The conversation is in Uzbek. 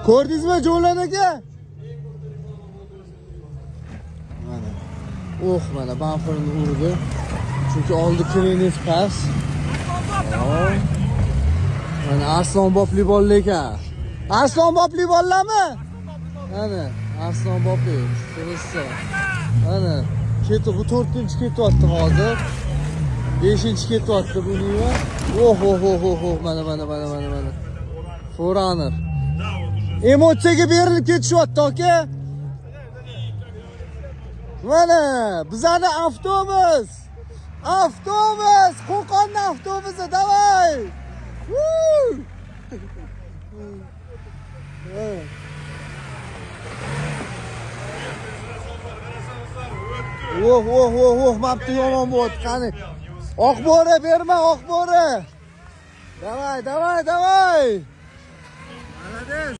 Ko'rdingizmi Jo'lan aka? Mana. Mana bamperni urdi. Chunki oldi kreniz past. Mana Arslon bopli bolla ekan. Arslon bopli bollami? Mana Arslon bopli. Turishsa. Mana ketdi, bu 4-chi ketyapti hozir. 5-chi ketyapti buning. Mana. Forerunner. Emotsiyaga berilib ketishyapti aka. Mana bizani avtobus. Qo'qonning avtobusi, davay. Mapti yomon bo'ldi. Qani. Oq bo'ri berma, oq bo'ri. Davay.